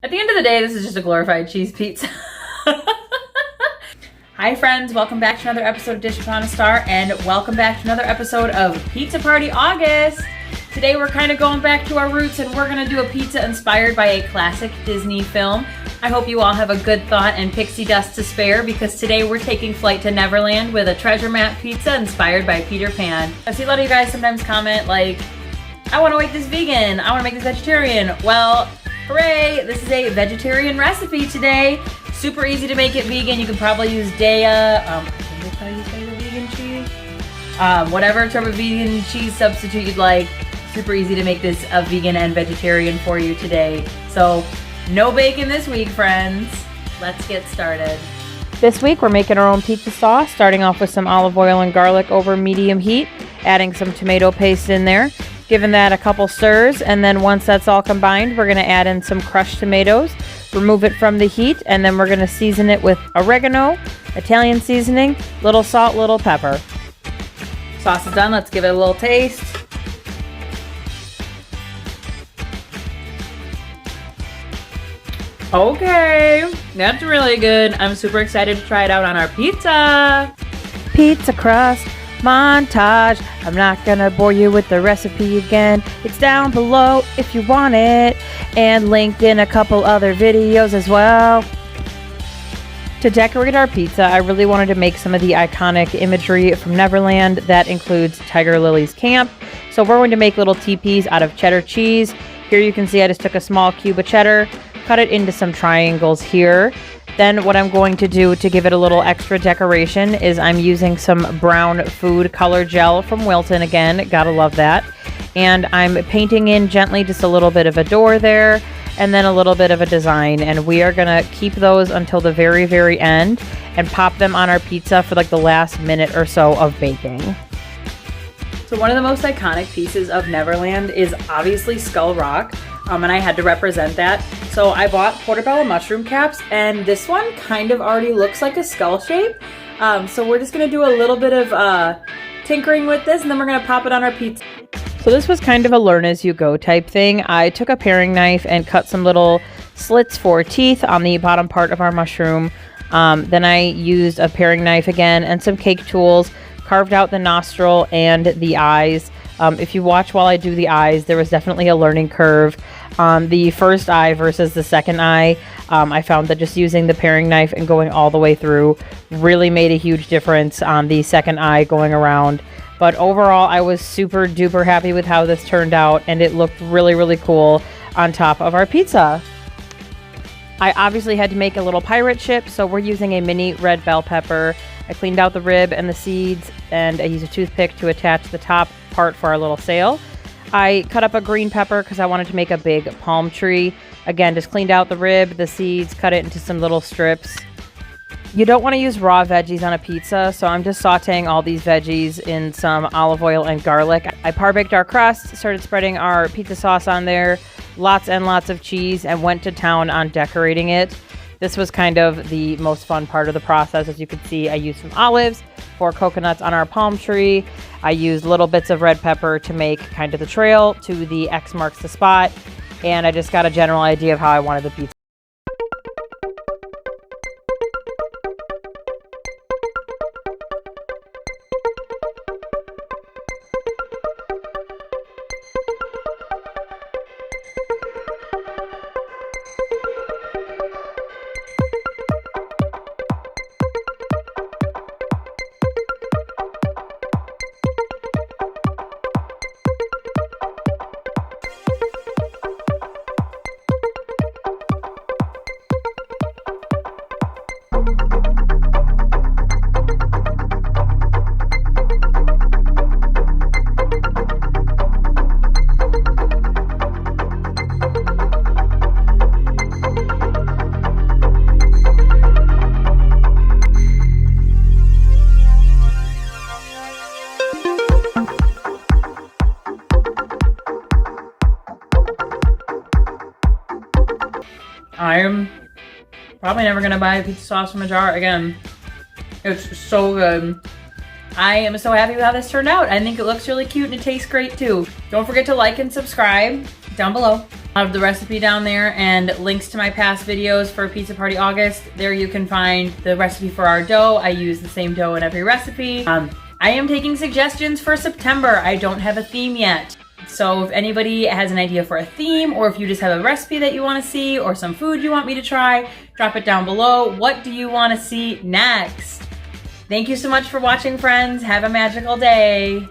At the end of the day, this is just a glorified cheese pizza. Hi friends, welcome back to another episode of Dish Upon a Star, and welcome back to another episode of Pizza Party August. Today we're kind of going back to our roots and we're gonna do a pizza inspired by a classic Disney film. I hope you all have a good thought and pixie dust to spare, because today we're taking flight to Neverland with a treasure map pizza inspired by Peter Pan. I see a lot of you guys sometimes comment like, I wanna make this vegan, I wanna make this vegetarian. Well, hooray, this is a vegetarian recipe today. Super easy to make it vegan. You can probably use Daya, I think that's how you say the vegan cheese. Whatever type of vegan cheese substitute you'd like. Super easy to make this a vegan and vegetarian for you today. So, no bacon this week, friends. Let's get started. This week we're making our own pizza sauce, starting off with some olive oil and garlic over medium heat, adding some tomato paste in there, giving that a couple stirs, and then once that's all combined, we're gonna add in some crushed tomatoes, remove it from the heat, and then we're gonna season it with oregano, Italian seasoning, little salt, little pepper. Sauce is done, let's give it a little taste. Okay, that's really good. I'm super excited to try it out on our pizza. Pizza crust montage. I'm not gonna bore you with the recipe again. It's down below if you want it, and linked in a couple other videos as well. To decorate our pizza, I really wanted to make some of the iconic imagery from Neverland. That includes Tiger Lily's camp. So we're going to make little teepees out of cheddar cheese. Here you can see I just took a small cube of cheddar, cut it into some triangles here. Then what I'm going to do to give it a little extra decoration is I'm using some brown food color gel from Wilton again. Gotta love that. And I'm painting in gently just a little bit of a door there, and then a little bit of a design. And we are gonna keep those until the very, very end and pop them on our pizza for like the last minute or so of baking. So one of the most iconic pieces of Neverland is obviously Skull Rock. And I had to represent that. So I bought portobello mushroom caps, and this one kind of already looks like a skull shape. So we're just gonna do a little bit of tinkering with this, and then we're gonna pop it on our pizza. So this was kind of a learn as you go type thing. I took a paring knife and cut some little slits for teeth on the bottom part of our mushroom. Then I used a paring knife again and some cake tools, carved out the nostril and the eyes. If you watch while I do the eyes, there was definitely a learning curve on the first eye versus the second eye. I found that just using the paring knife and going all the way through really made a huge difference on the second eye going around. But overall, I was super duper happy with how this turned out, and it looked really, really cool on top of our pizza. I obviously had to make a little pirate ship, so we're using a mini red bell pepper. I cleaned out the rib and the seeds, and I used a toothpick to attach the top part for our little sail. I cut up a green pepper because I wanted to make a big palm tree. Again, just cleaned out the rib, the seeds, cut it into some little strips. You don't want to use raw veggies on a pizza, so I'm just sauteing all these veggies in some olive oil and garlic. I par-baked our crust, started spreading our pizza sauce on there, lots and lots of cheese, and went to town on decorating it. This was kind of the most fun part of the process. As you can see, I used some olives, 4 coconuts on our palm tree. I used little bits of red pepper to make kind of the trail to the X marks the spot. And I just got a general idea of how I wanted the pizza. I'm probably never gonna buy a pizza sauce from a jar again. It's so good. I am so happy with how this turned out. I think it looks really cute and it tastes great too. Don't forget to like and subscribe down below. I have the recipe down there and links to my past videos for Pizza Party August. There you can find the recipe for our dough. I use the same dough in every recipe. I am taking suggestions for September. I don't have a theme yet. So if anybody has an idea for a theme, or if you just have a recipe that you want to see, or some food you want me to try, drop it down below. What do you want to see next? Thank you so much for watching, friends. Have a magical day.